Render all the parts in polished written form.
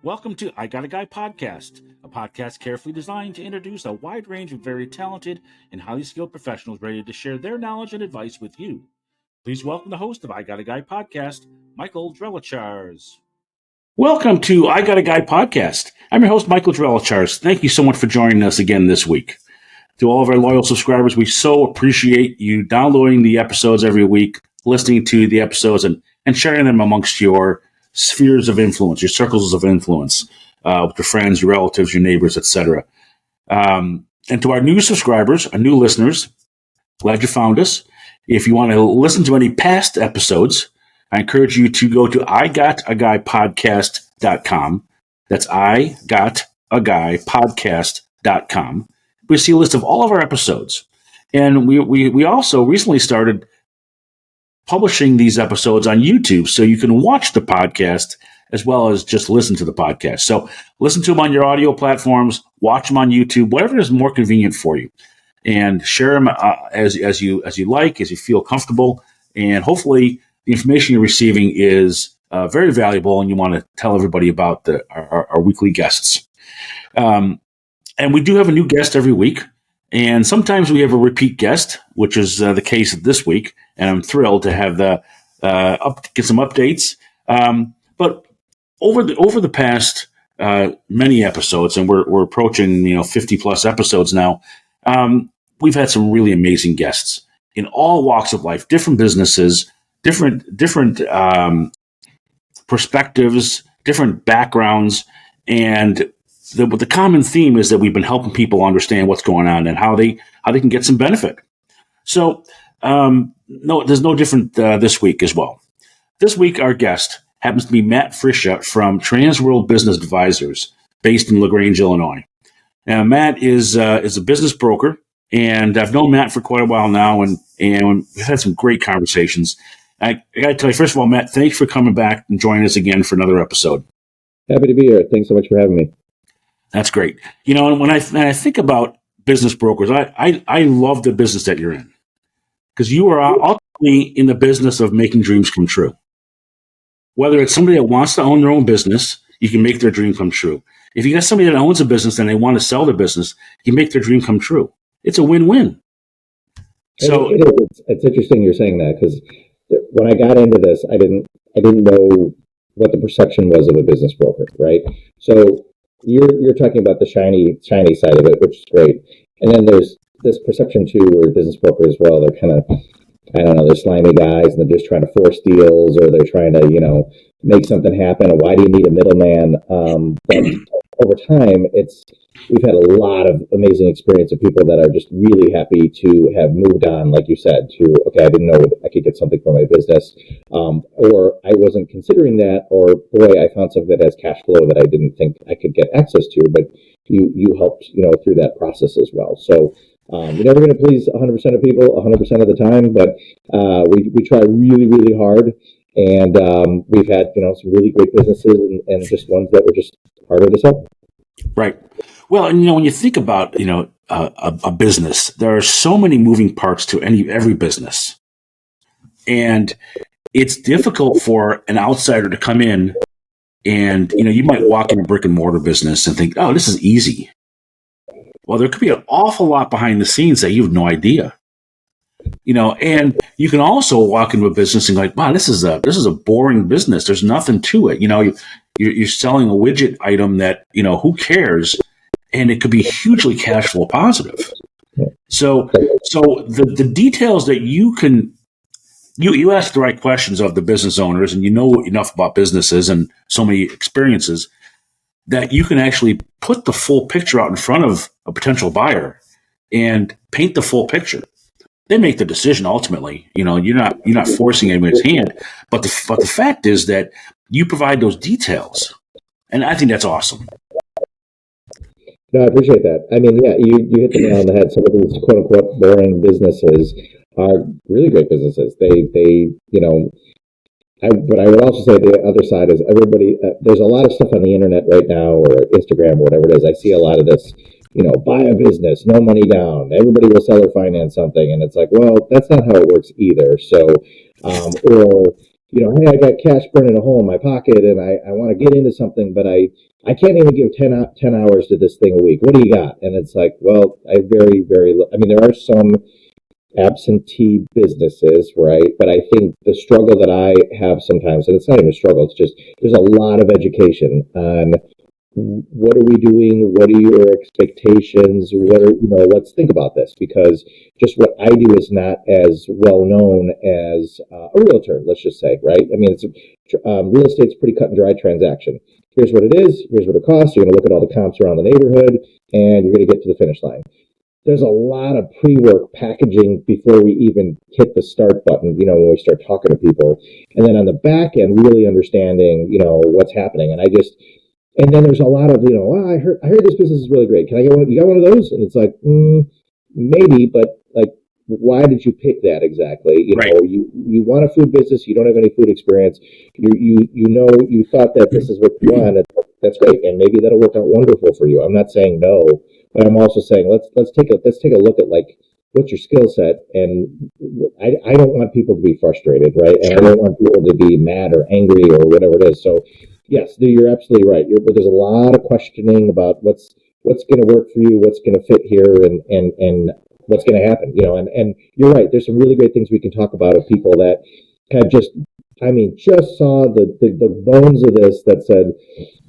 Welcome to I Got a Guy podcast, a podcast carefully designed to introduce a wide range of very talented and highly skilled professionals ready to share their knowledge and advice with you. Please welcome the host of I Got a Guy podcast, Michael Drelichars. Welcome to I Got a Guy podcast. I'm your host, Michael Drelichars. Thank you so much for joining us again this week. To all of our loyal subscribers, we so appreciate you downloading the episodes every week, listening to the episodes, and sharing them amongst your spheres of influence, your circles of influence, with your friends, your relatives, your neighbors, etc. And to our new subscribers, our new listeners, glad you found us. If you want to listen to any past episodes, I encourage you to go to igotaguypodcast.com. That's igotaguypodcast.com. We see a list of all of our episodes. And we also recently started publishing these episodes on YouTube, so you can watch the podcast as well as just listen to the podcast. So listen to them on your audio platforms, watch them on YouTube, whatever is more convenient for you, and share them as you like, as you feel comfortable. And hopefully, the information you're receiving is very valuable, and you want to tell everybody about our weekly guests. And we do have a new guest every week. And sometimes we have a repeat guest, which is the case this week, and I'm thrilled to have get some updates. But over the past many episodes, and we're approaching 50 plus episodes now, we've had some really amazing guests in all walks of life, different businesses, different perspectives, different backgrounds, and the common theme is that we've been helping people understand what's going on and how they can get some benefit. So, no, there's no different this week as well. This week, our guest happens to be Matt Friscia from Transworld Business Advisors, based in LaGrange, Illinois. Now, Matt is a business broker, and I've known Matt for quite a while now, and we've had some great conversations. I got to tell you, first of all, Matt, thanks for coming back and joining us again for another episode. Happy to be here. Thanks so much for having me. That's great. And when I think about business brokers, I love the business that you're in, because you are ultimately in the business of making dreams come true. Whether it's somebody that wants to own their own business, you can make their dream come true. If you got somebody that owns a business and they want to sell their business, you can make their dream come true. It's a win-win. So it's interesting you're saying that, because when I got into this, I didn't know what the perception was of a business broker, right? So you're talking about the shiny side of it, which is great. And then there's this perception too, where business brokers, well, they're kind of, I don't know, they're slimy guys and they're just trying to force deals, or they're trying to, make something happen. And why do you need a middleman? But over time, we've had a lot of amazing experience of people that are just really happy to have moved on, like you said, to, okay, I didn't know I could get something for my business, or I wasn't considering that, or boy, I found something that has cash flow that I didn't think I could get access to, but you helped, through that process as well. So you're never going to please 100% of people 100% of the time, but we try really, really hard. And we've had, some really great businesses and just ones that were just harder to sell. Right. Well, and when you think about a business, there are so many moving parts to every business, and it's difficult for an outsider to come in, and you might walk in a brick and mortar business and think, oh, this is easy. Well, there could be an awful lot behind the scenes that you have no idea. And you can also walk into a business and go like, wow, this is a boring business. There's nothing to it. You're selling a widget item that, who cares? And it could be hugely cash flow positive. So the details that you ask the right questions of the business owners, and you know enough about businesses and so many experiences that you can actually put the full picture out in front of a potential buyer and paint the full picture. They make the decision ultimately. You're not forcing anybody's hand, but the fact is that you provide those details, and I think that's awesome. No, I appreciate that. I mean, yeah, you hit the nail on the head. Some of these quote unquote boring businesses are really great businesses. But I would also say the other side is everybody. There's a lot of stuff on the internet right now, or Instagram, or whatever it is. I see a lot of this. Buy a business, no money down. Everybody will sell or finance something, and it's like, well, that's not how it works either. So, or hey, I got cash burning a hole in my pocket and I want to get into something, but I can't even give 10 hours to this thing a week. What do you got? And it's like, well, I I mean, there are some absentee businesses, right? But I think the struggle that I have sometimes, and it's not even a struggle, it's just there's a lot of education on what are we doing? What are your expectations? Let's think about this because just what I do is not as well known as a realtor, let's just say, right? I mean, real estate's a pretty cut and dry transaction. Here's what it is. Here's what it costs. You're going to look at all the comps around the neighborhood and you're going to get to the finish line. There's a lot of pre-work packaging before we even hit the start button, when we start talking to people. And then on the back end, really understanding, what's happening. And then there's a lot of, I heard this business is really great. Can I get one? You got one of those? And it's like, maybe, but like, why did you pick that exactly? Right. You want a food business. You don't have any food experience. You thought that this is what you want. That's great. And maybe that'll work out wonderful for you. I'm not saying no, but I'm also saying, let's take a look at like, what's your skill set? And I don't want people to be frustrated, right? And I don't want people to be mad or angry or whatever it is. So yes, you're absolutely right. But there's a lot of questioning about what's going to work for you, what's going to fit here, and what's going to happen. And you're right. There's some really great things we can talk about of people that have just saw the bones of this that said,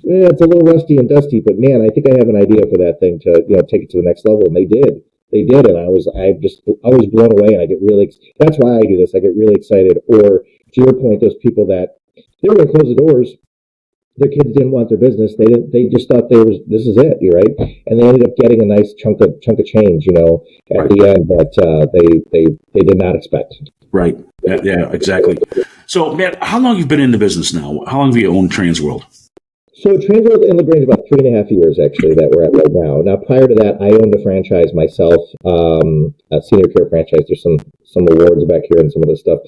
it's a little rusty and dusty, but man, I think I have an idea for that thing to take it to the next level, and they did. And I was blown away, and I get really. That's why I do this. I get really excited. Or to your point, those people that they were going to close the doors. Their kids didn't want their business. They just thought this is it, right? And they ended up getting a nice chunk of change, at the end that they did not expect. Right. Yeah, exactly. So, Matt, how long have you been in the business now? How long have you owned Transworld? So Transworld in LaGrange about 3.5 years actually that we're at right now. Now prior to that, I owned a franchise myself, a senior care franchise. There's some awards back here and some of the stuff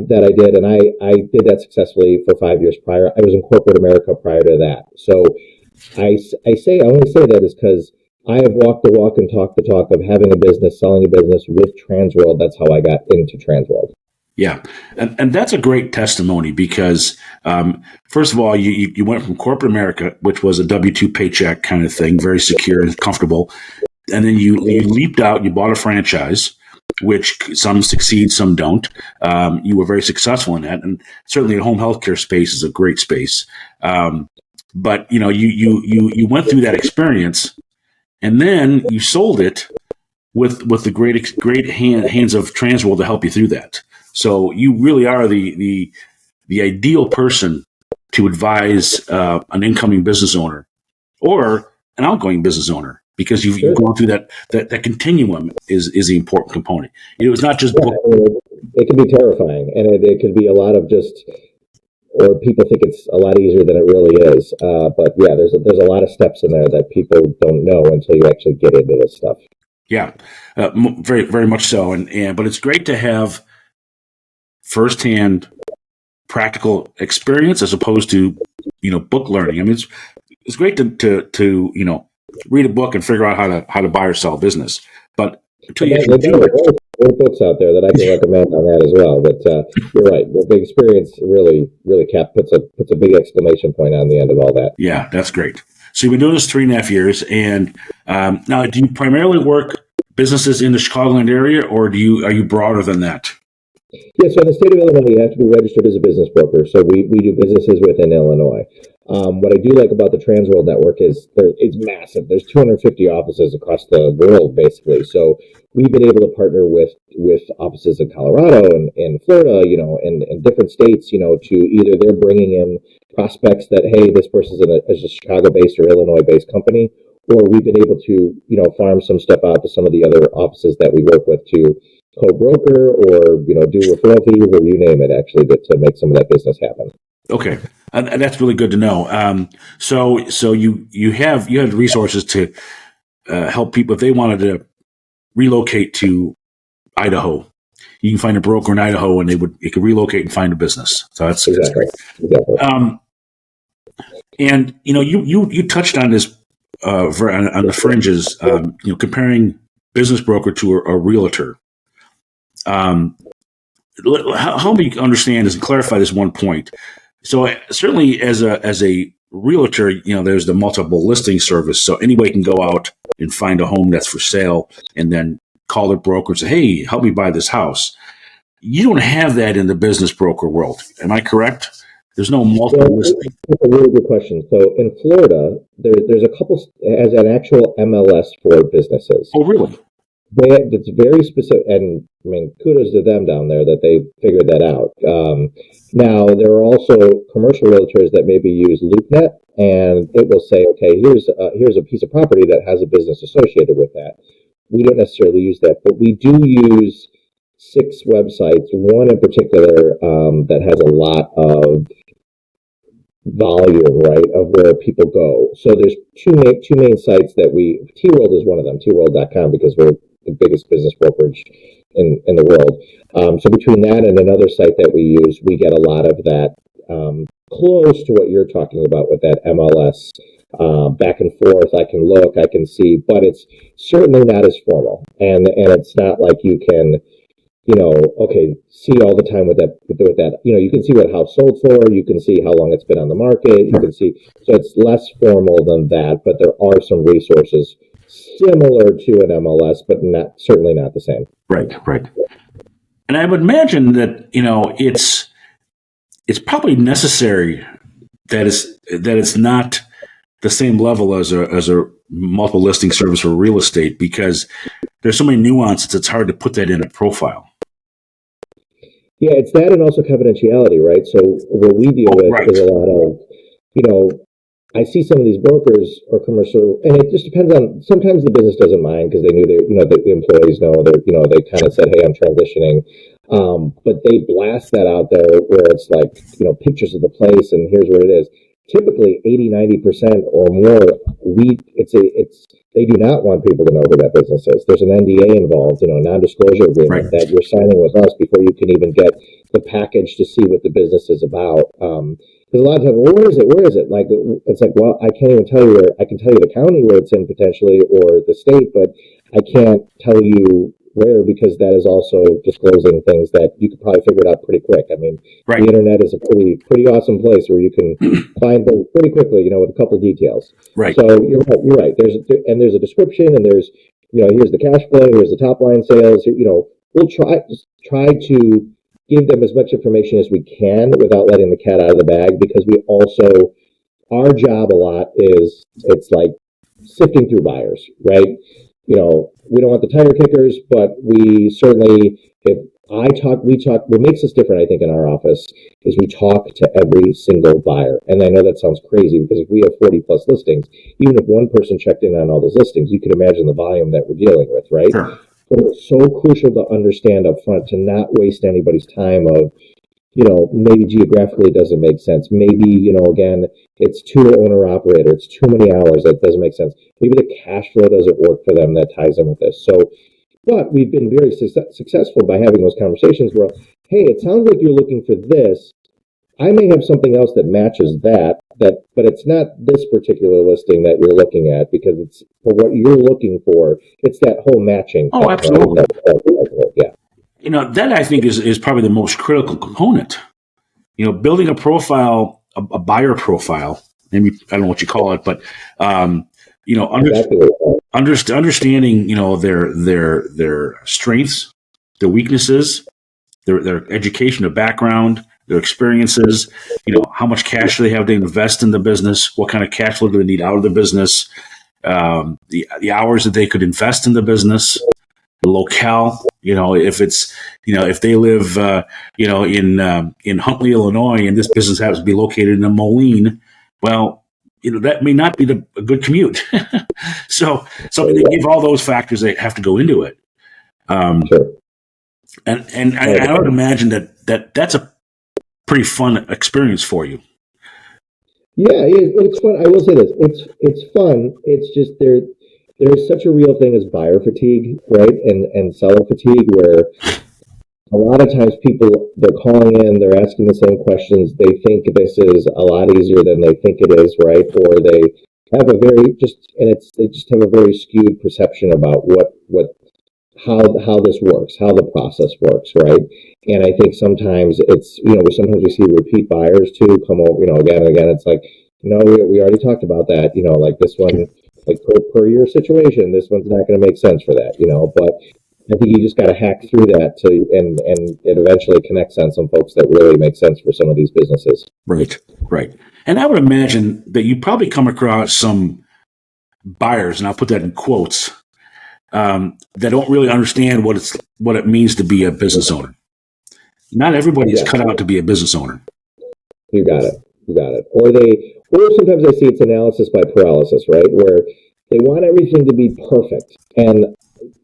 that I did, and I did that successfully for 5 years prior. I was in corporate America prior to that. So I only say that is because I have walked the walk and talked the talk of having a business, selling a business with Transworld. That's how I got into Transworld. Yeah, and that's a great testimony because, first of all, you went from corporate America, which was a W-2 paycheck kind of thing, very secure and comfortable, and then you leaped out, you bought a franchise, which some succeed, some don't. You were very successful in that, and certainly the home healthcare space is a great space. But you went through that experience, and then you sold it with the great hands of Transworld to help you through that. So you really are the ideal person to advise an incoming business owner or an outgoing business owner because you've gone through that continuum is the important component. It's not just book. It can be terrifying, and it can be a lot of or people think it's a lot easier than it really is. But yeah, there's a lot of steps in there that people don't know until you actually get into this stuff. Yeah, very very much so, but it's great to have firsthand practical experience as opposed to book learning. I mean, it's great to read a book and figure out how to buy or sell a business, but until you actually do it. There are books out there that I can recommend on that as well. But you're right, the experience really puts a big exclamation point on the end of all that. Yeah, that's great. So you've been doing this 3.5 years, and now do you primarily work businesses in the Chicagoland area, or are you broader than that? Yeah, so in the state of Illinois, you have to be registered as a business broker. So we do businesses within Illinois. What I do like about the Transworld network is it's massive. There's 250 offices across the world, basically. So we've been able to partner with offices in Colorado and Florida, and different states, to either they're bringing in prospects that, hey, this person's is a Chicago-based or Illinois-based company, or we've been able to, farm some stuff out to some of the other offices that we work with to co-broker or do referral fees or you name it, actually, to make some of that business happen. Okay, and that's really good to know. So you have resources to help people if they wanted to relocate to Idaho. You can find a broker in Idaho, and it could relocate and find a business. So that's great. Exactly. And you touched on this on the fringes. Comparing business broker to a realtor. help me understand this and clarify this one point. So certainly as a realtor, there's the multiple listing service. So anybody can go out and find a home that's for sale and then call their broker and say, hey, help me buy this house. You don't have that in the business broker world. Am I correct? There's no multiple listing. That's a really good question. So in Florida, there's a couple as an actual MLS for businesses. Oh, really? It's very specific, and I mean, kudos to them down there that they figured that out. Now, there are also commercial realtors that maybe use LoopNet, and it will say, okay, here's a piece of property that has a business associated with that. We don't necessarily use that, but we do use 6 websites, one in particular that has a lot of volume, right, of where people go. So there's two main sites that T-World is one of them, tworld.com, because we're the biggest business brokerage in the world. So between that and another site that we use, we get a lot of that close to what you're talking about with that MLS back and forth. I can look, I can see, but it's certainly not as formal, and it's not like you can, see all the time with that. You can see what house sold for. You can see how long it's been on the market. You can see, so it's less formal than that, but there are some resources similar to an MLS, but certainly not the same. Right. And I would imagine that it's probably necessary that it's not the same level as a multiple listing service for real estate, because there's so many nuances. It's hard to put that in a profile. Yeah, it's that, and also confidentiality, right? So what we deal with is a lot of, I see some of these brokers or commercial, and it just depends on. Sometimes the business doesn't mind because they knew the employees know they kind of said, hey, I'm transitioning, but they blast that out there where it's like pictures of the place and here's what it is. Typically 80-90% or more, they do not want people to know who that business is. There's an NDA involved, a non-disclosure agreement that you're signing with us before you can even get the package to see what the business is about. Because a lot of times, well, where is it? Like, it's like, well, I can't even tell you where. I can tell you the county where it's in potentially, or the state, but I can't tell you where, because that is also disclosing things that you could probably figure it out pretty quick. I mean, the internet is a pretty awesome place where you can find things pretty quickly, with a couple details. Right. So you're right. There's a description, and there's, here's the cash flow, here's the top line sales. We'll try to give them as much information as we can without letting the cat out of the bag, because our job a lot is, it's like sifting through buyers, right? We don't want the tire kickers, but we certainly, what makes us different, I think, in our office is we talk to every single buyer. And I know that sounds crazy, because if we have 40 plus listings, even if one person checked in on all those listings, you can imagine the volume that we're dealing with, right? Sure. But it's so crucial to understand up front to not waste anybody's time of, maybe geographically it doesn't make sense. Maybe, again, it's too owner-operator. It's too many hours. That doesn't make sense. Maybe the cash flow doesn't work for them. That ties in with this. So, but we've been very successful by having those conversations where, hey, it sounds like you're looking for this. I may have something else that matches that, but it's not this particular listing that you're looking at, because it's for what you're looking for. It's that whole matching. Oh, absolutely. Yeah. That I think is probably the most critical component. Building a profile, a buyer profile, maybe, I don't know what you call it, but, understanding, their strengths, their weaknesses, their education, their background, their experiences, how much cash do they have to invest in the business, what kind of cash flow do they need out of the business, the hours that they could invest in the business, the locale, if it's, if they live, in Huntley, Illinois, and this business happens to be located in Moline, well, that may not be a good commute. So they give all those factors that have to go into it. Sure. And I would imagine that's a pretty fun experience for you. Yeah, it's fun. I will say this: it's fun. It's just there's such a real thing as buyer fatigue, right, and seller fatigue, where a lot of times they're calling in, they're asking the same questions. They think this is a lot easier than they think it is, right? Or they have they just have a very skewed perception about what how this works, how the process works, right? And I think sometimes it's, sometimes we see repeat buyers too come over, again and again. It's like, no, we already talked about that, like this one, like per your situation, this one's not going to make sense for that, but I think you just got to hack through that and it eventually connects on some folks that really make sense for some of these businesses. Right, right. And I would imagine that you probably come across some buyers, and I'll put that in quotes, that don't really understand what it means to be a business owner. Not everybody is cut out to be a business owner. You got it. You got it. Or sometimes I see it's analysis by paralysis, right? Where they want everything to be perfect, and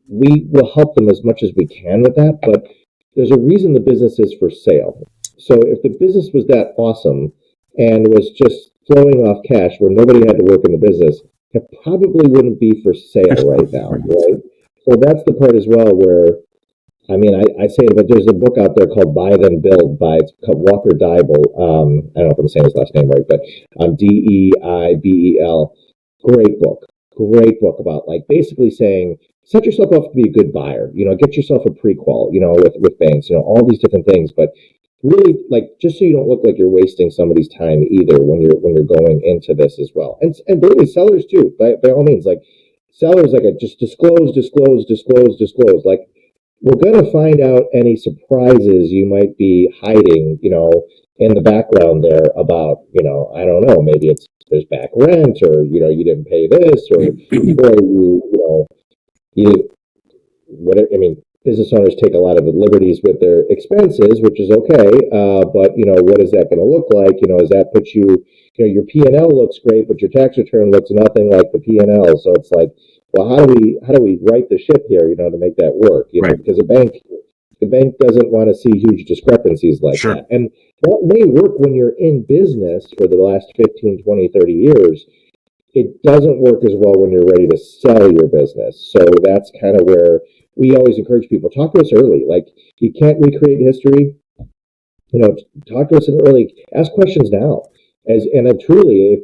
we will help them as much as we can with that. But there's a reason the business is for sale. So if the business was that awesome and was just flowing off cash where nobody had to work in the business, it probably wouldn't be for sale right now, right? So that's the part as well where, I mean, I say it, but there's a book out there called Buy Then Build it's called Walker Deibel. I don't know if I'm saying his last name right, but Deibel. Great book about like basically saying, set yourself up to be a good buyer, get yourself a pre-qual, with banks, all these different things, but really like just so you don't look like you're wasting somebody's time either when you're going into this as well. And believe me, sellers too, by all means, like sellers, like just disclose. Like we're going to find out any surprises you might be hiding, in the background there about, I don't know, maybe there's back rent or, you didn't pay this or you, whatever. I mean, business owners take a lot of liberties with their expenses, which is okay. But, what is that going to look like? Does that put you, your P&L looks great, but your tax return looks nothing like the P&L. So it's like, well, how do we right the ship here, to make that work? Right. Because the bank doesn't want to see huge discrepancies like Sure. that. And that may work when you're in business for the last 15, 20, 30 years. It doesn't work as well when you're ready to sell your business. So that's kind of where we always encourage people, talk to us early. Like you can't recreate history. Talk to us early. Ask questions now. Truly,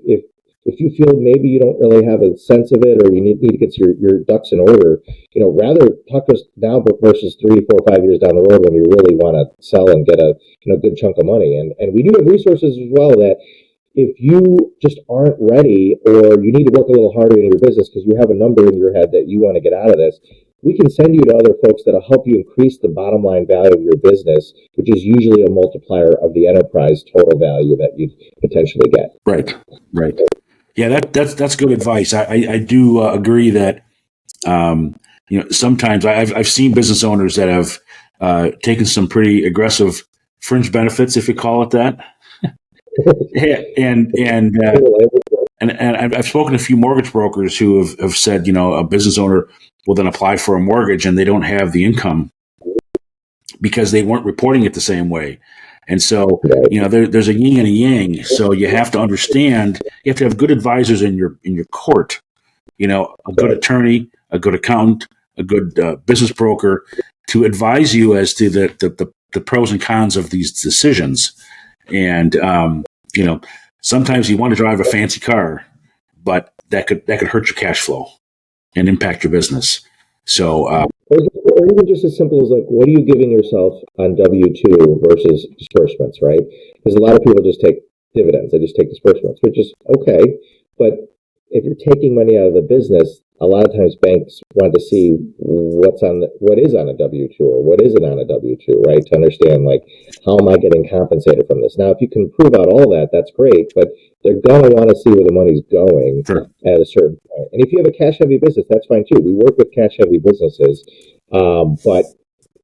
if you feel maybe you don't really have a sense of it or you need to get your ducks in order, rather talk to us now versus 3, 4, 5 years down the road when you really want to sell and get a good chunk of money. And we do have resources as well that if you just aren't ready or you need to work a little harder in your business because you have a number in your head that you want to get out of this, we can send you to other folks that'll help you increase the bottom line value of your business, which is usually a multiplier of the enterprise total value that you potentially get. Right. Yeah, that's good advice. I do agree that sometimes I've seen business owners that have taken some pretty aggressive fringe benefits, if you call it that. and I've spoken to a few mortgage brokers who have said, a business owner will then apply for a mortgage and they don't have the income because they weren't reporting it the same way. And so, there's a yin and a yang. So you have to understand, you have to have good advisors in your court, a good attorney, a good accountant, a good business broker to advise you as to the pros and cons of these decisions. And, sometimes you want to drive a fancy car, but that could hurt your cash flow and impact your business. So, or even just as simple as like, what are you giving yourself on W-2 versus disbursements, right? Because a lot of people just take dividends, they just take disbursements, which is okay. But if you're taking money out of the business, a lot of times banks want to see what is on a W-2 or what isn't on a W-2, right? To understand like, how am I getting compensated from this? Now, if you can prove out all that, that's great, but they're going to want to see where the money's going at a certain point. And if you have a cash-heavy business, that's fine too. We work with cash-heavy businesses, but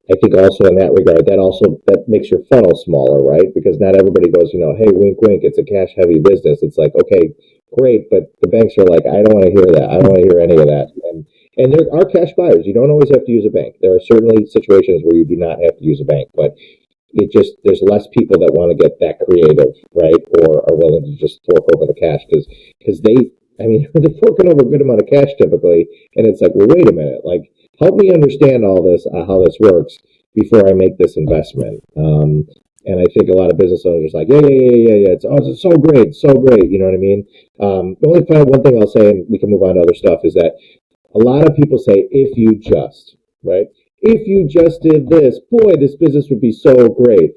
I think also in that regard, that makes your funnel smaller, right? Because not everybody goes, hey, wink, wink, it's a cash-heavy business. It's like, okay, great, but the banks are like, I don't want to hear that. I don't want to hear any of that. And there are cash buyers. You don't always have to use a bank. There are certainly situations where you do not have to use a bank, but there's less people that want to get that creative, right? Or are willing to just fork over the cash because they're forking over a good amount of cash typically. And it's like, well, wait a minute, like, help me understand all this, how this works before I make this investment. And I think a lot of business owners are like, yeah. It's so great. You know what I mean? The only one thing I'll say, and we can move on to other stuff, is that a lot of people say, if you just, right? If you just did this, boy, this business would be so great.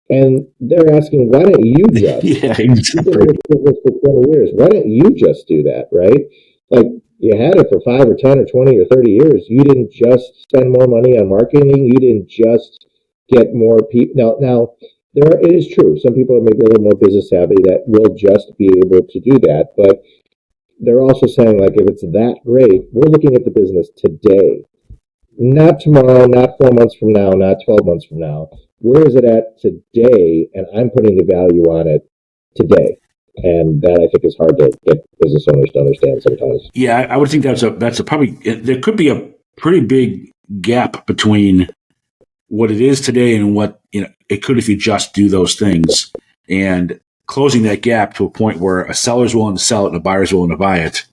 And they're asking, why don't you just? Yeah, You've been exactly. in this business for 20 years. Why don't you just do that, right? Like, you had it for 5 or 10 or 20 or 30 years. You didn't just spend more money on marketing. You didn't just get more people. Now, it is true. Some people are maybe a little more business savvy that will just be able to do that. But they're also saying, like, if it's that great, we're looking at the business today, not tomorrow, not 4 months from now, not 12 months from now. Where is it at today? And I'm putting the value on it today. And that I think is hard to get business owners to understand sometimes. Yeah, I would think that's a probably there could be a pretty big gap between what it is today and what it could if you just do those things, and closing that gap to a point where a seller's willing to sell it and a buyer's willing to buy it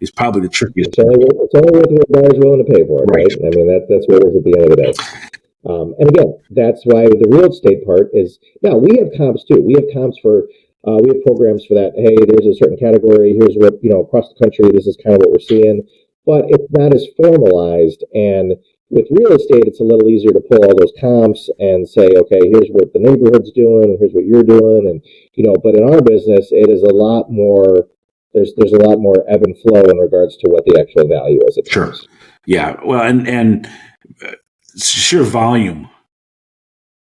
is probably the trickiest. It's only worth what buyer's willing to pay for it, right? I mean, that's what it is at the end of the day. And again, that's why the real estate part is, now we have comps too. We have comps for, we have programs for that. Hey, there's a certain category. Here's what, across the country, this is kind of what we're seeing, but it's not as formalized. And with real estate, it's a little easier to pull all those comps and say, okay, here's what the neighborhood's doing, and here's what you're doing. And, but in our business, it is a lot more, there's a lot more ebb and flow in regards to what the actual value is at Sure. times. Yeah. Well, and sheer volume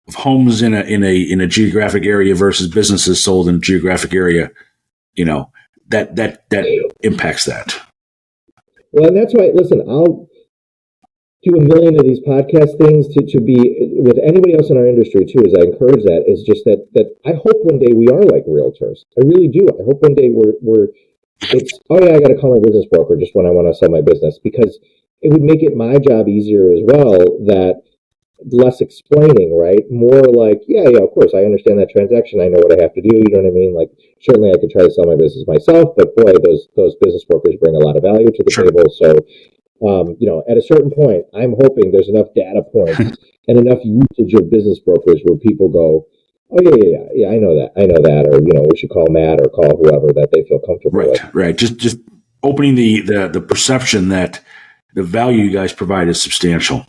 of homes in a geographic area versus businesses sold in a geographic area, that impacts that. Well, and that's why, listen, I'll do a million of these podcast things to be with anybody else in our industry too, as I encourage that, is just that I hope one day we are like realtors. I really do. I hope one day it's, oh yeah, I got to call my business broker just when I want to sell my business, because it would make it my job easier as well, that less explaining, right? More like, yeah, of course, I understand that transaction. I know what I have to do. You know what I mean? Like, certainly I could try to sell my business myself, but boy, those business brokers bring a lot of value to the table. So, at a certain point, I'm hoping there's enough data points and enough usage of business brokers where people go, oh yeah, I know that, or we should call Matt or call whoever that they feel comfortable with. Right. Just opening the perception that the value you guys provide is substantial.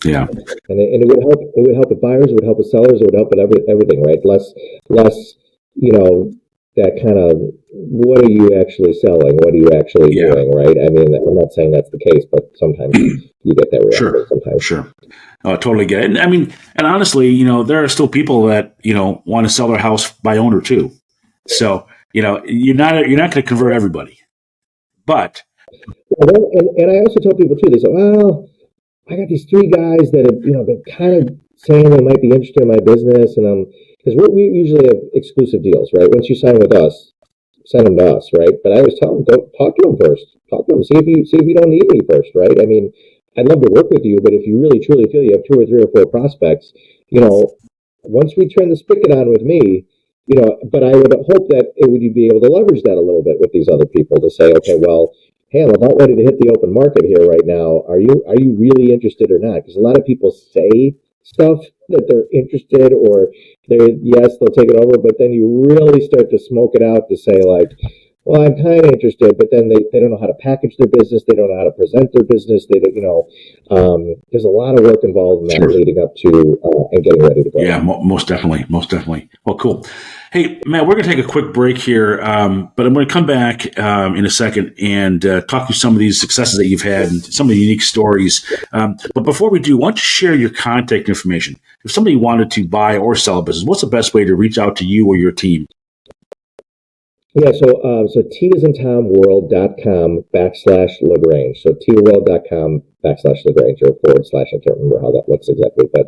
Yeah, and it would help. It would help with buyers. It would help with sellers. It would help with everything, right? Less, that kind of, what are you actually selling? What are you actually doing, right? I mean, I'm not saying that's the case, but sometimes you get that reaction. Sometimes, sure. Oh, I totally get it. And I mean, and honestly, there are still people that want to sell their house by owner too. So you're not going to convert everybody, but. Well, and I also tell people too. They say, well, I got these 3 guys that have, been kind of saying they might be interested in my business, and because we usually have exclusive deals, right? Once you sign with us, send them to us, right? But I always tell them, go talk to them first. Talk to them, see if you don't need me first, right? I mean, I'd love to work with you, but if you really truly feel you have 2 or 3 or 4 prospects, once we turn the spigot on with me, but I would hope that you'd be able to leverage that a little bit with these other people to say, okay, well, hey, I'm about ready to hit the open market here right now. Are you really interested or not? Because a lot of people say stuff that they're interested, or they'll take it over, but then you really start to smoke it out to say, like, well, I'm kind of interested, but then they don't know how to package their business. They don't know how to present their business. They don't, there's a lot of work involved in that leading up to and getting ready to go. Yeah, most definitely. Well, cool. Hey, Matt, we're going to take a quick break here, but I'm going to come back in a second and talk through some of these successes that you've had and some of the unique stories. But before we do, why don't you share your contact information? If somebody wanted to buy or sell a business, what's the best way to reach out to you or your team? Yeah, so T is in TomWorld.com /LaGrange. So TWorld.com /LaGrange or / I can't remember how that looks exactly, but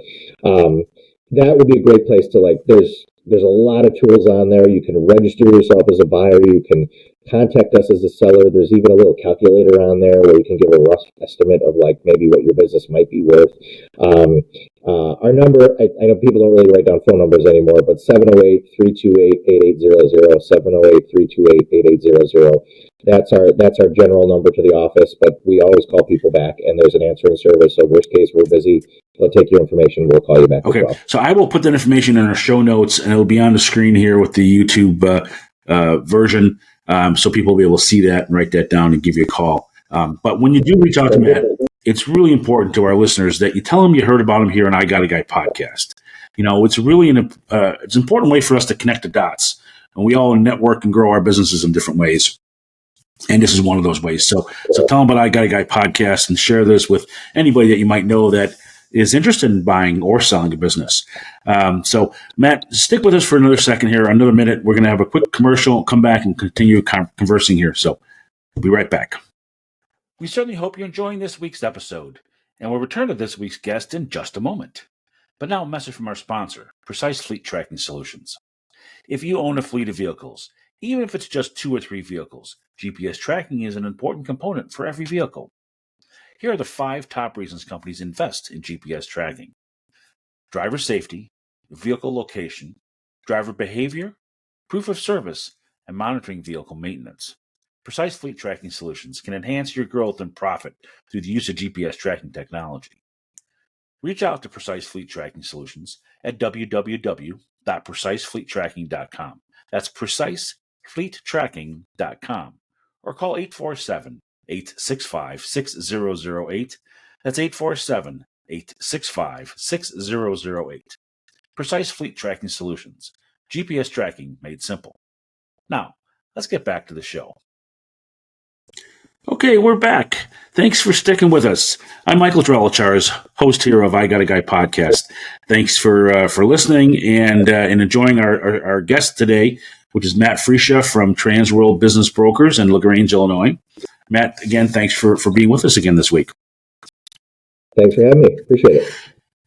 that would be a great place to, like, there's a lot of tools on there. You can register yourself as a buyer. You can contact us as a seller. There's even a little calculator on there where you can give a rough estimate of, like, maybe what your business might be worth. Our number, I know people don't really write down phone numbers anymore, but 708-328-8800, 708-328-8800. That's our general number to the office, but we always call people back, and there's an answering service. So worst case, we're busy. We'll take your information. We'll call you back. Okay. As well. So I will put that information in our show notes, and it'll be on the screen here with the YouTube version, so people will be able to see that and write that down and give you a call. But when you do reach out to Matt, it's really important to our listeners that you tell them you heard about them here on I Got a Guy podcast. It's really it's an important way for us to connect the dots, and we all network and grow our businesses in different ways. And this is one of those ways. So tell them about I Got a Guy podcast and share this with anybody that you might know that is interested in buying or selling a business. So Matt, stick with us for another second here, another minute. We're going to have a quick commercial, come back and continue conversing here. So we'll be right back. We certainly hope you're enjoying this week's episode, and we'll return to this week's guest in just a moment. But now a message from our sponsor, Precise Fleet Tracking Solutions. If you own a fleet of vehicles, even if it's just 2 or 3 vehicles, GPS tracking is an important component for every vehicle. Here are the 5 top reasons companies invest in GPS tracking: driver safety, vehicle location, driver behavior, proof of service, and monitoring vehicle maintenance. Precise Fleet Tracking Solutions can enhance your growth and profit through the use of GPS tracking technology. Reach out to Precise Fleet Tracking Solutions at www.precisefleettracking.com. That's precisefleettracking.com. Or call 847-865-6008. That's 847-865-6008. Precise Fleet Tracking Solutions. GPS tracking made simple. Now, let's get back to the show. Okay, we're back. Thanks for sticking with us. I'm Michael Drelichars, host here of I Got a Guy podcast. Thanks for listening and enjoying our guest today, which is Matt Friscia from Transworld Business Brokers in LaGrange, Illinois. Matt, again, thanks for being with us again this week. Thanks for having me. Appreciate it.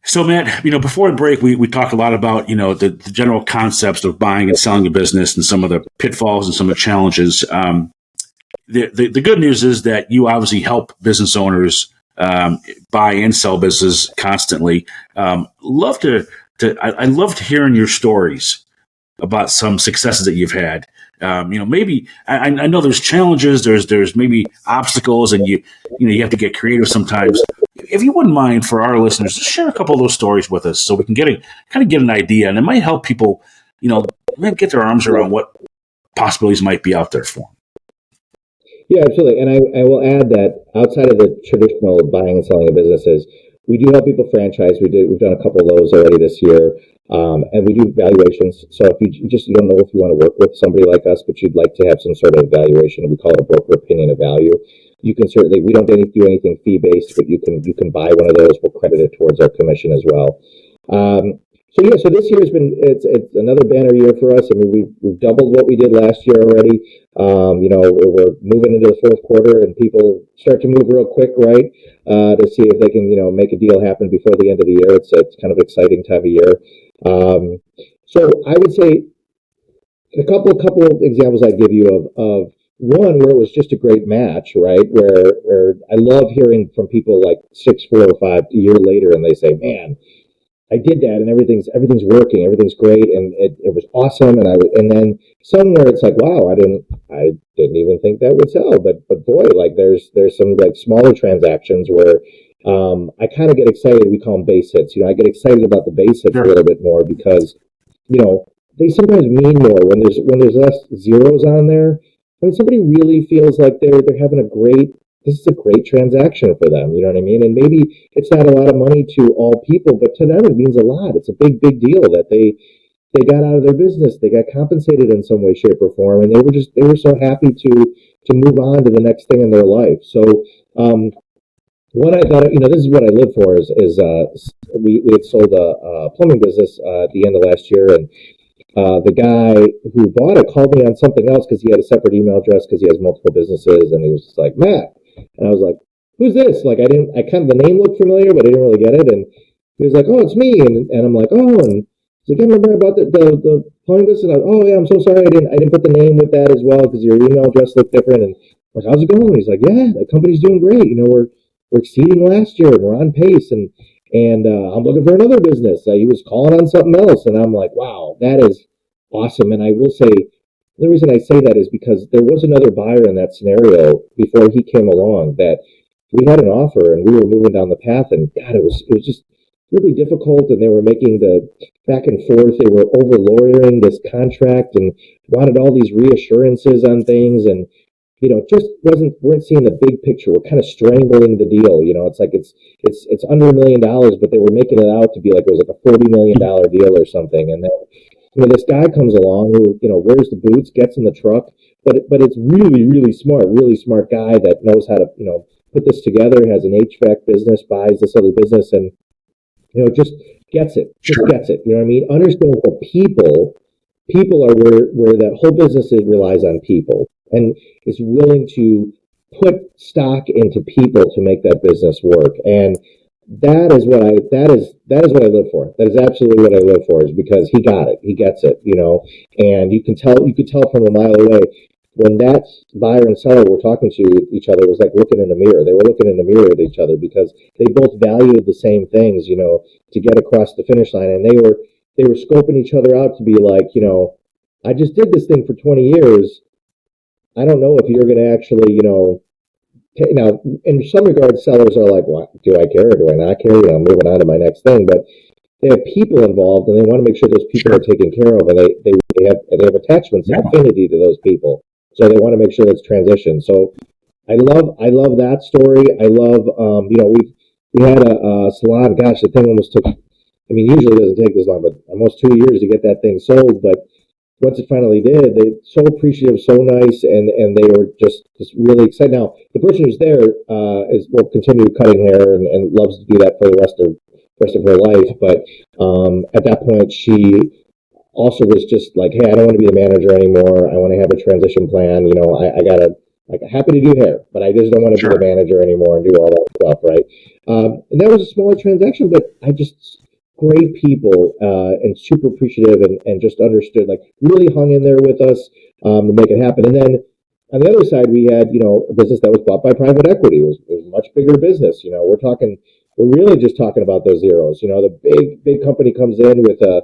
So, Matt, before the break, we talked a lot about, the general concepts of buying and selling a business and some of the pitfalls and some of the challenges. The good news is that you obviously help business owners buy and sell businesses constantly. I loved hearing your stories about some successes that you've had. Maybe I know there's challenges, there's maybe obstacles, and you have to get creative sometimes. If you wouldn't mind, for our listeners, share a couple of those stories with us so we can get an idea, and it might help people, maybe get their arms around what possibilities might be out there for them. Yeah, absolutely. And I will add that outside of the traditional buying and selling of businesses, we do help people franchise. We've done a couple of those already this year. And we do valuations. So if you don't know if you want to work with somebody like us, but you'd like to have some sort of valuation, we call it a broker opinion of value. You can certainly, we don't do anything fee-based, but you can buy one of those. We'll credit it towards our commission as well. So this year has been, it's another banner year for us. I mean, we've doubled what we did last year already. We're moving into the fourth quarter and people start to move real quick, right? To see if they can, make a deal happen before the end of the year. It's kind of an exciting time of year. So I would say a couple of examples I give you of one where it was just a great match, right? Where I love hearing from people like 6, 4, or 5 a year later, and they say, "Man, I did that, and everything's working, everything's great, and it was awesome." And then somewhere it's like, "Wow, I didn't even think that would sell." But boy, like there's some like smaller transactions where I kind of get excited. We call them base hits. I get excited about the base hits a little bit more because they sometimes mean more when there's less zeros on there. I mean, somebody really feels like they're having this is a great transaction for them. You know what I mean? And maybe it's not a lot of money to all people, but to them it means a lot. It's a big deal that they got out of their business. They got compensated in some way, shape, or form, and they were so happy to move on to the next thing in their life. So what I thought, this is what I live for is we had sold a plumbing business at the end of last year, and the guy who bought it called me on something else because he had a separate email address because he has multiple businesses, and he was just like, "Matt," and I was like, "Who's this?" Like the name looked familiar, but I didn't really get it, and he was like, "Oh, it's me," and I'm like, "Oh," and he's like, "I remember about the plumbing business." And "Oh yeah, I'm so sorry, I didn't put the name with that as well because your email address looked different." And I'm like, "How's it going?" And he's like, "Yeah, the company's doing great. We're exceeding last year, and we're on pace, and I'm looking for another business." He was calling on something else, and I'm like, "Wow, that is awesome." And I will say, the reason I say that is because there was another buyer in that scenario before he came along that we had an offer and we were moving down the path, and God, it was just really difficult, and they were making the back and forth. They were over lawyering this contract and wanted all these reassurances on things, and just weren't seeing the big picture. We're kind of strangling the deal. It's like it's under $1 million, but they were making it out to be like it was like a $40 million deal or something. And then this guy comes along who wears the boots, gets in the truck, but it's really smart guy that knows how to put this together. Has an HVAC business, buys this other business, and just gets it. Just gets it. You know what I mean? Understands that people are where that whole business relies on people, and is willing to put stock into people to make that business work. And that is what I live for. That is absolutely what I live for, is because he got it. He gets it, and you could tell from a mile away when that buyer and seller were talking to each other. It was like looking in a mirror. They were looking in a mirror at each other because they both valued the same things, to get across the finish line. And they were scoping each other out to be like, I just did this thing for 20 years. I don't know if you're going to actually, now, in some regards, sellers are like, "What? Do I care or do I not care? I'm moving on to my next thing." But they have people involved, and they want to make sure those people are taken care of, and they have attachments and affinity to those people, so they want to make sure that's transitioned. So I love that story. I love, we had a salon. Gosh, the thing almost took. I mean, usually it doesn't take this long, but almost 2 years to get that thing sold. But once it finally did, they so appreciative, so nice, and they were just really excited. Now, the person who's there will continue cutting hair and loves to do that for the rest of her life. But at that point, she also was just like, "Hey, I don't want to be the manager anymore. I want to have a transition plan. I gotta, like, happy to do hair, but I just don't want to be the manager anymore and do all that stuff, right?" And that was a smaller transaction, but I just great people, and super appreciative, and just understood, like, really hung in there with us to make it happen. And then on the other side, we had a business that was bought by private equity. It was a much bigger business. We're really just talking about those zeros. The big company comes in with a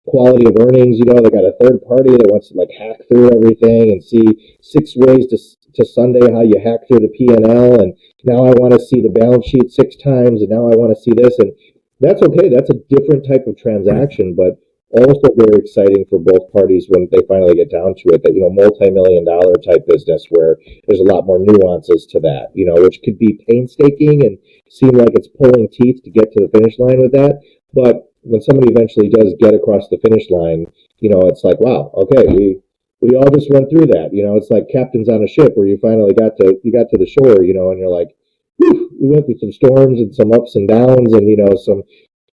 quality of earnings. They got a third party that wants to, like, hack through everything and see 6 ways to Sunday how you hack through the P&L. And now I want to see the balance sheet 6 times, and now I want to see this. And that's okay. That's a different type of transaction, but also very exciting for both parties when they finally get down to it. That multi-million-dollar type business where there's a lot more nuances to that. Which could be painstaking and seem like it's pulling teeth to get to the finish line with that. But when somebody eventually does get across the finish line, it's like, wow, okay, we all just went through that. It's like captains on a ship where you finally got to the shore. And you're like, whew, we went through some storms and some ups and downs, and some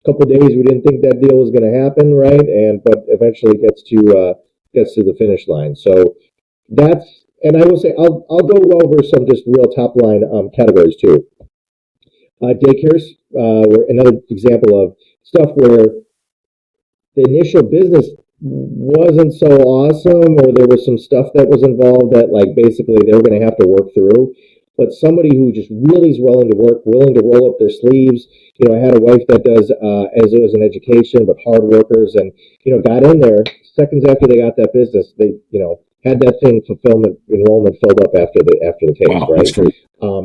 couple of days we didn't think that deal was going to happen, right? But eventually gets to the finish line. So that's, and I will say I'll go over some just real top line categories too. Daycares were another example of stuff where the initial business wasn't so awesome, or there was some stuff that was involved that, like, basically they were going to have to work through. But somebody who just really is willing to work, willing to roll up their sleeves. I had a wife that does as it was an education, but hard workers, and got in there seconds after they got that business. They had that thing enrollment filled up after the case, wow, right?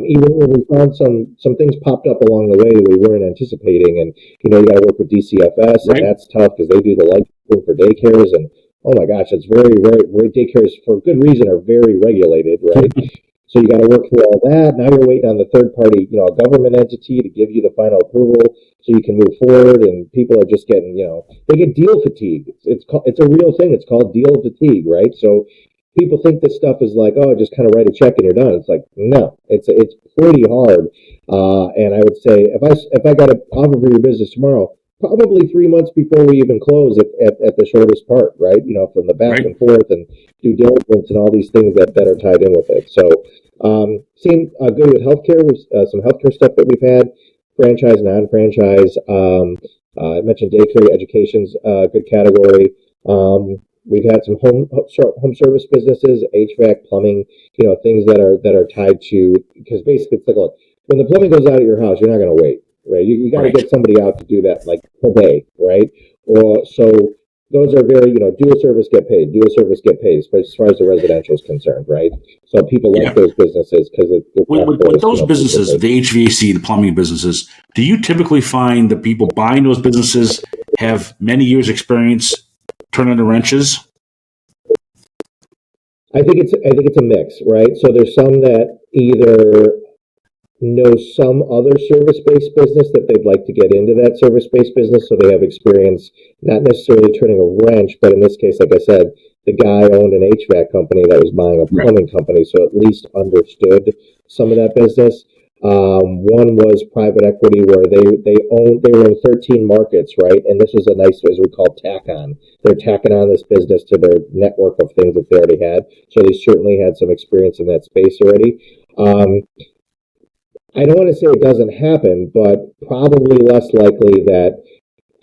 Even when we found some things popped up along the way that we weren't anticipating, and you got to work with DCFS, right? And that's tough because they do the licensing for daycares, and oh my gosh, it's very, very, very, daycares for good reason are very regulated, right? So you got to work through all that. Now you're waiting on the third party, a government entity to give you the final approval so you can move forward. And people are just getting, they get deal fatigue. It's a real thing. It's called deal fatigue, right? So people think this stuff is like, oh, just kind of write a check and you're done. It's like, no, it's pretty hard. And I would say if I got an offer for your business tomorrow, probably 3 months before we even close at the shortest part, right? From the back and forth and due diligence and all these things that are tied in with it. So, same good with healthcare, with some healthcare stuff that we've had, franchise, non-franchise. I mentioned daycare, education's a good category. We've had some home service businesses, HVAC, plumbing, things that are tied to, because basically it's like, look, when the plumbing goes out at your house, you're not going to wait. Right, you got to get somebody out to do that, like, today, right? Or so those are very, do a service, get paid. Do a service, get paid. As far as the residential is concerned, right? So people like those businesses because with those businesses, the HVAC, the plumbing businesses. Do you typically find the people buying those businesses have many years' experience turning the wrenches? I think it's a mix, right? So there's some that either know some other service-based business that they'd like to get into that service-based business, so they have experience not necessarily turning a wrench, but in this case, like I said, the guy owned an HVAC company that was buying a Right. plumbing company, so at least understood some of that business. One was private equity, where they were in 13 markets, right? And this was a nice, as we call, tack on. They're tacking on this business to their network of things that they already had. So they certainly had some experience in that space already. I don't want to say it doesn't happen, but probably less likely that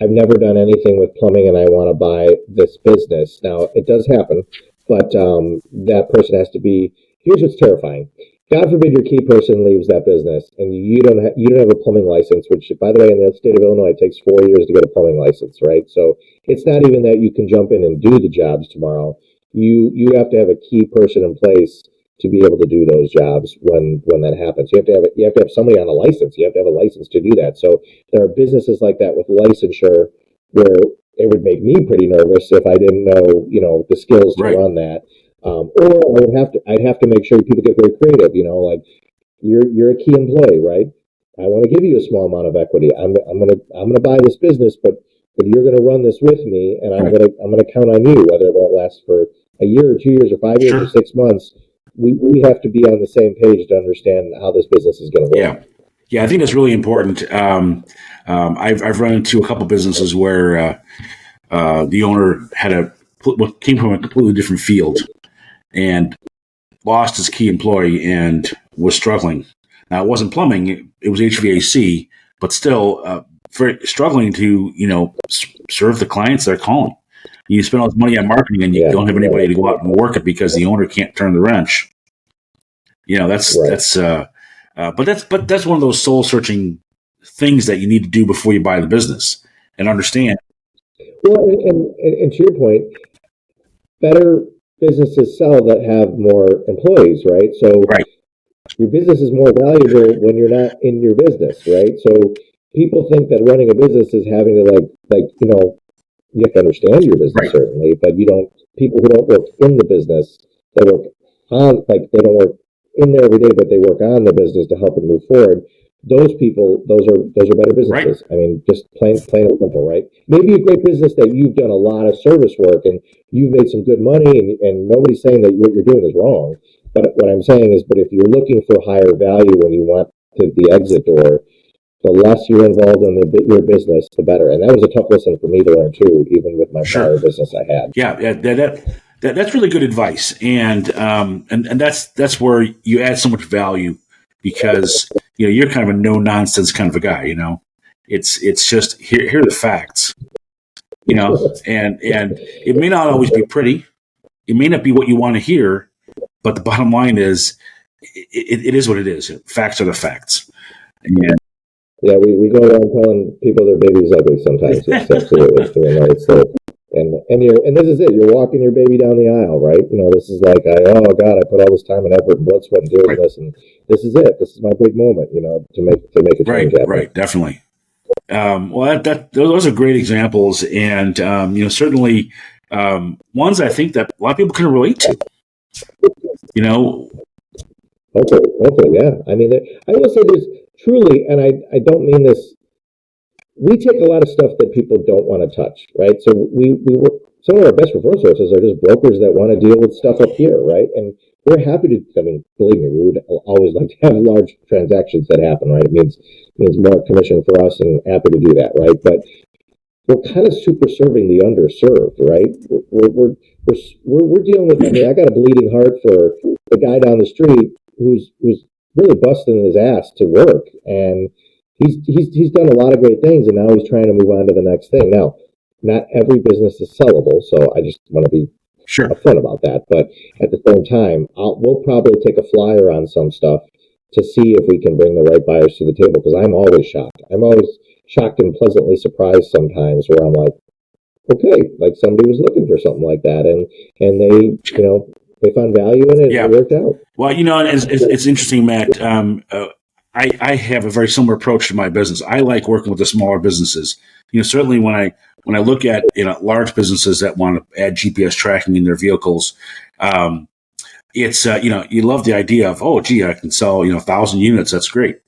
I've never done anything with plumbing and I want to buy this business. Now, it does happen, but that person has to be. Here's what's terrifying. God forbid your key person leaves that business and you don't have a plumbing license, which, by the way, in the state of Illinois, it takes 4 years to get a plumbing license, right? So it's not even that you can jump in and do the jobs tomorrow. You have to have a key person in place to be able to do those jobs when that happens. You have to have somebody on a license. You have to have a license to do that. So there are businesses like that with licensure where it would make me pretty nervous if I didn't know, the skills to Right. run that. Or I'd have to make sure people get very creative. Like you're a key employee, right? I want to give you a small amount of equity. I'm gonna buy this business, but you're gonna run this with me, and I'm Right. gonna count on you, whether it won't last for a year or 2 years or 5 years or Sure. 6 months. We have to be on the same page to understand how this business is going to work. Yeah. Yeah, I think that's really important. I've run into a couple businesses where the owner came from a completely different field and lost his key employee and was struggling. Now, it wasn't plumbing; it was HVAC, but still very struggling to serve the clients they're calling. You spend all this money on marketing and you Yeah, don't have anybody to go out and work it because the owner can't turn the wrench. That's right. but that's one of those soul searching things that you need to do before you buy the business and understand. Well, and to your point, better businesses sell that have more employees, right? So Right. your business is more valuable when you're not in your business, right? So people think that running a business is having to you have to understand your business Right. certainly, but you don't. People who don't work in the business, they work on they don't work in there every day, but they work on the business to help it move forward. Those people, those are better Right. businesses. I mean, just plain and simple, right? Maybe a great business that you've done a lot of service work and you've made some good money, and nobody's saying that what you're doing is wrong. But what I'm saying is, but if you're looking for higher value when you want the exit door, the less you're involved in your business, the better. And that was a tough lesson for me to learn too, even with my Sure. prior business I had. Yeah. That's really good advice, and that's where you add so much value because you're kind of a no nonsense kind of a guy. It's just here are the facts. And it may not always be pretty. It may not be what you want to hear, but the bottom line is it is what it is. Facts are the facts. And Yeah, we go around telling people their baby's ugly sometimes. It's absolutely, it's and this is it. You're walking your baby down the aisle, right? This is like, oh God, I put all this time and effort and blood, sweat, and tears in this, and this is it. This is my big moment, to make a change happen. right, definitely. Well, those are great examples, and certainly ones I think that a lot of people can relate to. Hopefully, yeah. I mean, I will say there's truly, and I don't mean this. We take a lot of stuff that people don't want to touch, right? So we work. Some of our best referral sources are just brokers that want to deal with stuff up here, right? And we're happy to. I mean, believe me, we would always like to have large transactions that happen, right? It means more commission for us, and happy to do that, right? But we're kind of super serving the underserved, right? We're dealing with. I mean, I got a bleeding heart for the guy down the street who's really busting his ass to work, and he's done a lot of great things, and now he's trying to move on to the next thing. Now, not every business is sellable, so I just want to be Sure. upfront about that. But at the same time, we'll probably take a flyer on some stuff to see if we can bring the right buyers to the table, because I'm always shocked. I'm always shocked and pleasantly surprised sometimes where I'm like, okay, like somebody was looking for something like that, and they found value in it, Yeah. and it worked out. Well, it's interesting, Matt. I have a very similar approach to my business. I like working with the smaller businesses. Certainly when I look at large businesses that want to add GPS tracking in their vehicles, it's you love the idea of, oh gee, I can sell 1,000 units. That's great.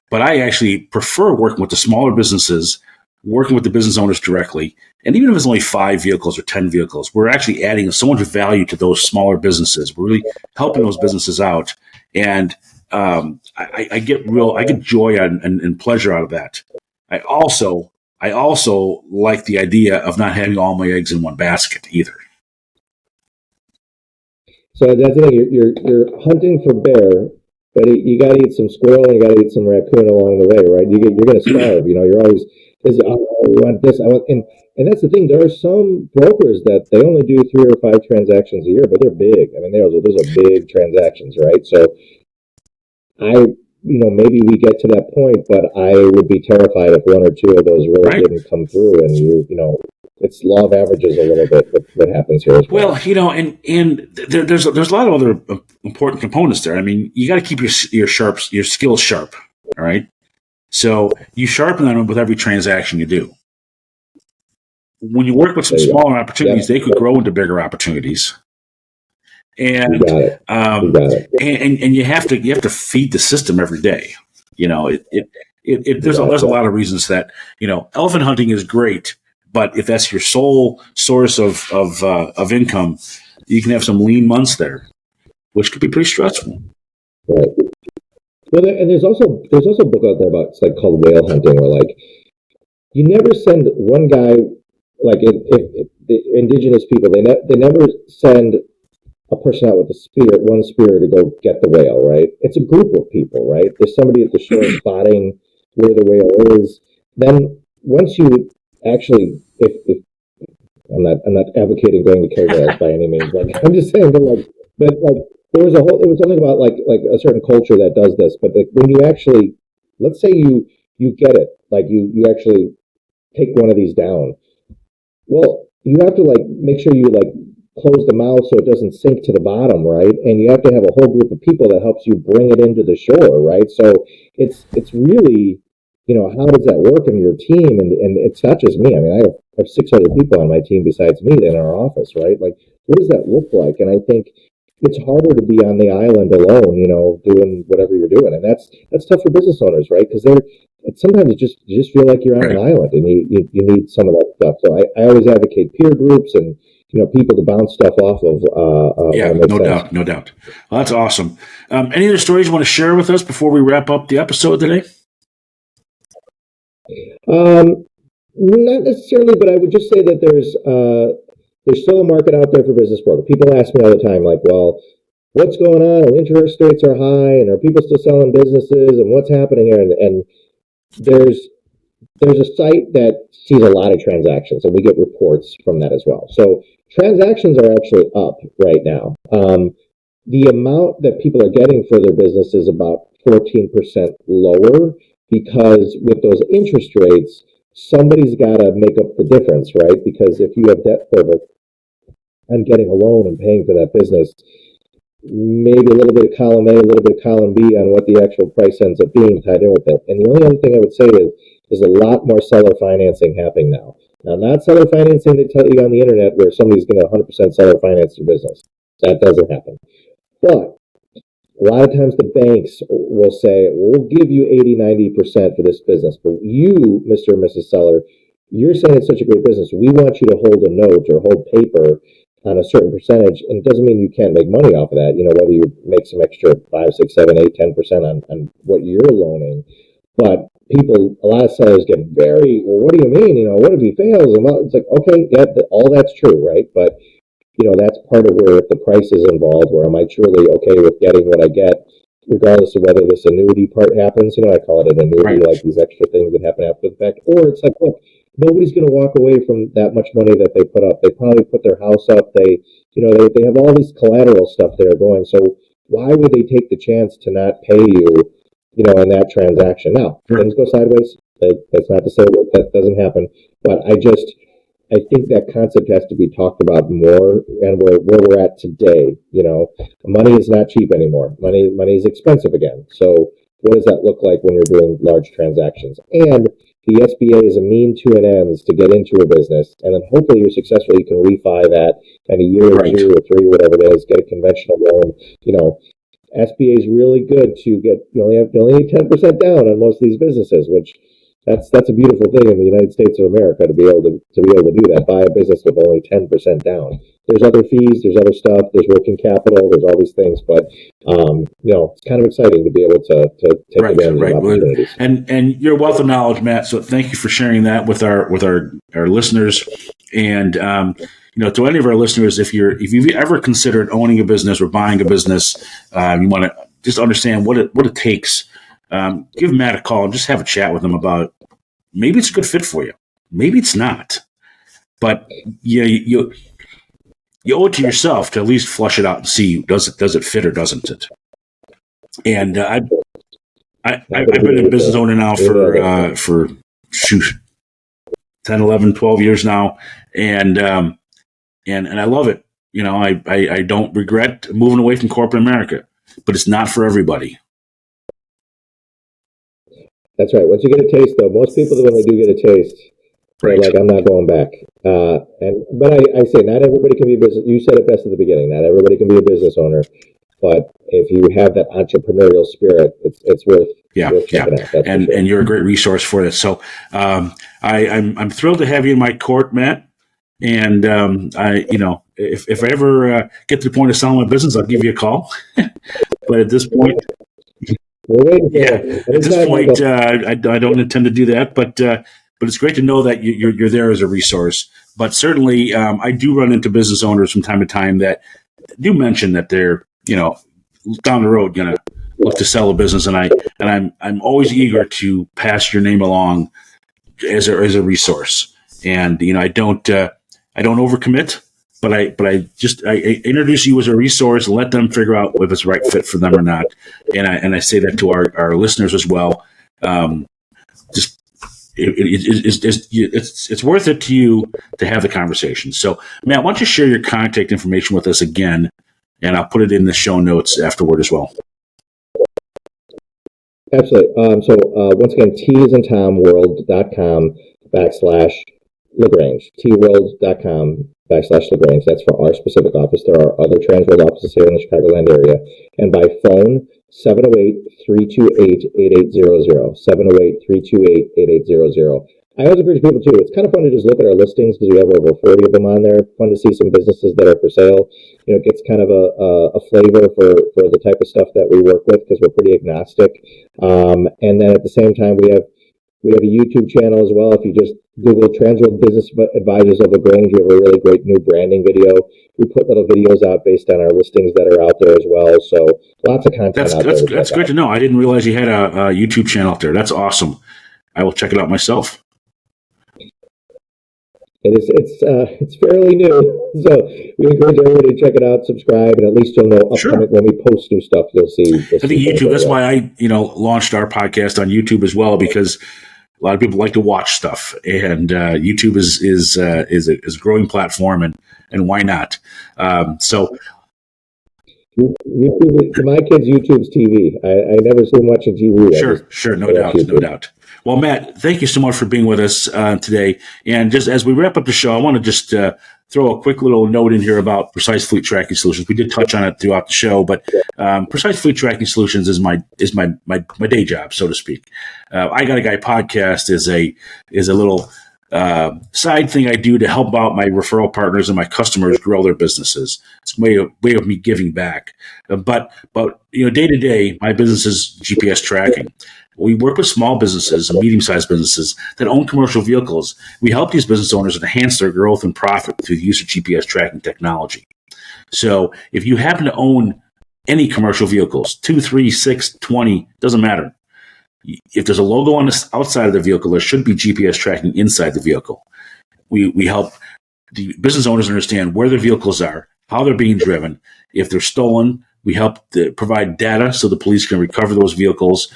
But I actually prefer working with the smaller businesses, working with the business owners directly. And even if it's only 5 vehicles or 10 vehicles, we're actually adding so much value to those smaller businesses. We're really helping those businesses out. And I get joy and pleasure out of that. I also like the idea of not having all my eggs in one basket either. So that's the thing. You're hunting for bear, but you got to eat some squirrel and you got to eat some raccoon along the way, right? You're going to starve. You're always you want this. I want, and that's the thing. There are some brokers that they only do 3 or 5 transactions a year, but they're big. I mean, those are big transactions, right? So maybe we get to that point, but I would be terrified if 1 or 2 of those really Right. didn't come through, and it's law of averages a little bit what happens here as well. Well, and there's a lot of other important components there. I mean, you got to keep your skills sharp. All right. So you sharpen them with every transaction you do. When you work with some smaller opportunities, they could grow into bigger opportunities. And and you have to feed the system every day. There's a lot of reasons that elephant hunting is great. But if that's your sole source of income, you can have some lean months there, which could be pretty stressful. Right. Well, and there's also a book out there about it's like called whale hunting, where like you never send one guy, like if the indigenous people they never send a person out with one spear to go get the whale, right? It's a group of people, right? There's somebody at the shore spotting where the whale is. Then once you actually, if I'm not advocating going to kill whales by any means, like I'm just saying, but it was something about like a certain culture that does this, but like when you actually, let's say you get it, like you actually take one of these down, well, you have to like make sure you like close the mouth so it doesn't sink to the bottom, right? And you have to have a whole group of people that helps you bring it into the shore, right? So it's really, how does that work in your team? And it's not just me. I mean, I have 6 other people on my team besides me in our office, right? Like, what does that look like? And I think it's harder to be on the island alone, doing whatever you're doing, and that's tough for business owners, right? Because sometimes you just feel like you're on an island, and you need some of that stuff. So I always advocate peer groups and people to bounce stuff off of. No doubt. Well, that's awesome. Any other stories you want to share with us before we wrap up the episode today? Not necessarily, but I would just say that there's still a market out there for business brokers. People ask me all the time, like, well, what's going on? Well, interest rates are high, and are people still selling businesses? And what's happening here? And there's a site that sees a lot of transactions, and we get reports from that as well. So transactions are actually up right now. The amount that people are getting for their business is about 14% lower, because with those interest rates, somebody's got to make up the difference, right? Because if you have debt service and getting a loan and paying for that business, maybe a little bit of column A, a little bit of column B on what the actual price ends up being tied in with it. And the only other thing I would say is there's a lot more seller financing happening now. Now, not seller financing they tell you on the internet where somebody's going to 100% seller finance your business. That doesn't happen. But a lot of times the banks will say, well, we'll give you 80, 90% for this business. But you, Mr. and Mrs. Seller, you're saying it's such a great business. We want you to hold a note or hold paper on a certain percentage. And it doesn't mean you can't make money off of that, whether you make some extra 5, 6, 7, 8, 10% on what you're loaning. But a lot of sellers get very, well, what do you mean? What if he fails? And it's like, okay, yeah, all that's true, right? But that's part of where if the price is involved, where am I truly okay with getting what I get, regardless of whether this annuity part happens. I call it an annuity, right, like these extra things that happen after the fact. Or it's like, look, nobody's going to walk away from that much money that they put up. They probably put their house up. They have all this collateral stuff that are going. So why would they take the chance to not pay you, in that transaction? Now, things go sideways. That's not to say that doesn't happen, but I think that concept has to be talked about more, and where we're at today. Money is not cheap anymore. Money is expensive again. So what does that look like when you're doing large transactions? And the SBA is a mean to an ends to get into a business, and then hopefully you're successful. You can refi that in a year or Right. 2 or 3, whatever it is, get a conventional loan. SBA is really good to get. You only need 10% down on most of these businesses, which that's a beautiful thing in the United States of America to be able to do that. Buy a business with only 10% down. There's other fees, there's other stuff, there's working capital, there's all these things, but it's kind of exciting to be able to take advantage of opportunities. And your wealth of knowledge, Matt. So thank you for sharing that with our listeners. And to any of our listeners, if you've ever considered owning a business or buying a business, you want to just understand what it takes. Give Matt a call and just have a chat with him about maybe it's a good fit for you, maybe it's not, but you owe it to yourself to at least flush it out and see does it fit or doesn't it. And I've been a business owner now for 10, 11, 12 years now, and I love it. I don't regret moving away from corporate America, but it's not for everybody. That's right. Once you get a taste, though, most people, when they do get a taste, they're like, I'm not going back. But I say not everybody can be a business. You said it best at the beginning. Not everybody can be a business owner, but if you have that entrepreneurial spirit, it's worth checking out. And you're a great resource for this. So I'm thrilled to have you in my court, Matt. And if I ever get to the point of selling my business, I'll give you a call. But at this point, at this point, I don't intend to do that. But it's great to know that you're there as a resource. But certainly, I do run into business owners from time to time that do mention that they're down the road going to look to sell a business, and I'm always eager to pass your name along as a resource. And I don't overcommit, but I introduce you as a resource, let them figure out if it's the right fit for them or not. And I say that to our listeners as well. It's worth it to you to have the conversation. So, Matt, why don't you share your contact information with us again, and I'll put it in the show notes afterward as well. Absolutely. Once again, T is in TomWorld.com/LaGrange. TWorld.com/LaGrange. That's for our specific office. There are other Transworld offices here in the Chicagoland area. And by phone, 708-328-8800. 708-328-8800. I always encourage people, too. It's kind of fun to just look at our listings because we have over 40 of them on there. Fun to see some businesses that are for sale. It gets kind of a flavor for the type of stuff that we work with because we're pretty agnostic. And then at the same time, we have a YouTube channel as well. If you just Google Transworld Business Advisors of LaGrange, we have a really great new branding video. We put little videos out based on our listings that are out there as well. So lots of content out there. That's good to know. I didn't realize you had a YouTube channel out there. That's awesome. I will check it out myself. It's fairly new, so we encourage everybody to check it out, subscribe, and at least you'll know upcoming when we post new stuff. You'll see. I think YouTube. That's why I launched our podcast on YouTube as well, because a lot of people like to watch stuff, and YouTube is a growing platform, and why not? So. YouTube, to my kids, YouTube's TV. I never see them watching TV. Sure, no doubt. Well, Matt, thank you so much for being with us today. And just as we wrap up the show, I want to just throw a quick little note in here about Precise Fleet Tracking Solutions. We did touch on it throughout the show, but Precise Fleet Tracking Solutions is my day job, so to speak. I Got a Guy podcast is a little side thing I do to help out my referral partners and my customers grow their businesses. It's a way of me giving back. But day to day, my business is GPS tracking. We work with small businesses and medium-sized businesses that own commercial vehicles. We help these business owners enhance their growth and profit through the use of GPS tracking technology. So if you happen to own any commercial vehicles, 2, 3, 6, 20, doesn't matter. If there's a logo on the outside of the vehicle, there should be GPS tracking inside the vehicle. We help the business owners understand where their vehicles are, how they're being driven. If they're stolen, we help provide data so the police can recover those vehicles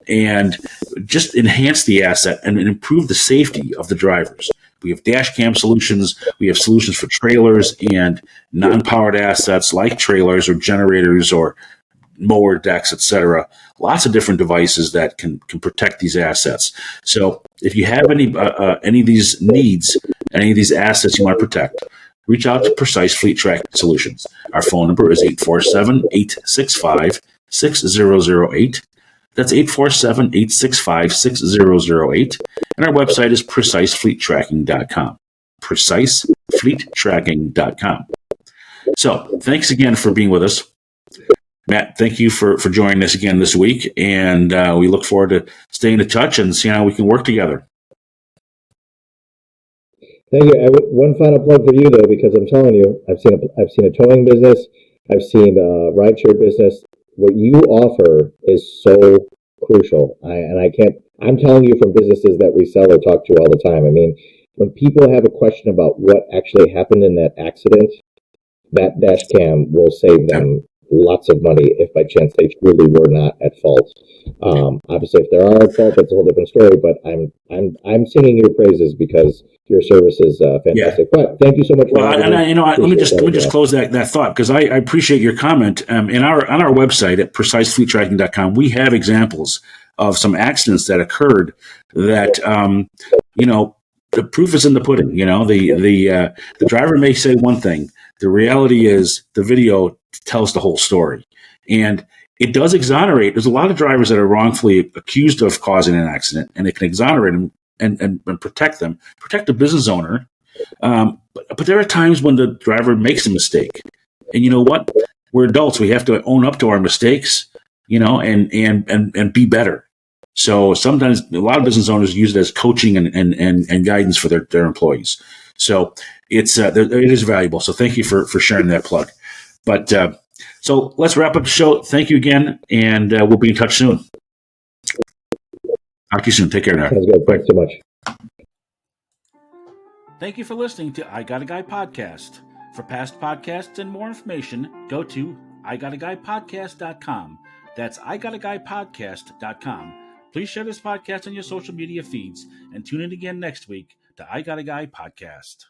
and just enhance the asset and improve the safety of the drivers. We have dash cam solutions. We have solutions for trailers and non-powered assets like trailers or generators or mower decks, etc. Lots of different devices that can protect these assets. So if you have any of these needs, any of these assets you want to protect, reach out to Precise Fleet Tracking Solutions. Our phone number is 847-865-6008. That's 847-865-6008. And our website is precisefleettracking.com. Precisefleettracking.com. So thanks again for being with us. Matt, thank you for joining us again this week. And we look forward to staying in touch and seeing how we can work together. Thank you. One final plug for you, though, because I'm telling you, I've seen a towing business, I've seen a rideshare business. What you offer is so crucial. I'm telling you from businesses that we sell or talk to all the time. I mean, when people have a question about what actually happened in that accident, that dash cam will save them lots of money if by chance they truly were not at fault. Obviously, if they are at fault, that's a whole different story. But I'm singing your praises because your service is fantastic. Yeah. But thank you so much. Well, let me just close that thought, because I appreciate your comment. On our website at precisefleettracking.com, we have examples of some accidents that occurred that the proof is in the pudding. The driver may say one thing. The reality is the video tells the whole story. And it does exonerate. There's a lot of drivers that are wrongfully accused of causing an accident, and it can exonerate them and protect them, protect the business owner. But there are times when the driver makes a mistake. And you know what? We're adults. We have to own up to our mistakes, and be better. So sometimes a lot of business owners use it as coaching and guidance for their employees. So it is valuable. So thank you for sharing that plug. But so let's wrap up the show. Thank you again, and we'll be in touch soon. Talk to you soon. Take care now. Sounds good. Thanks so much. Thank you for listening to I Got a Guy podcast. For past podcasts and more information, go to igotaguypodcast.com. That's igotaguypodcast.com. Please share this podcast on your social media feeds and tune in again next week to I Got a Guy podcast.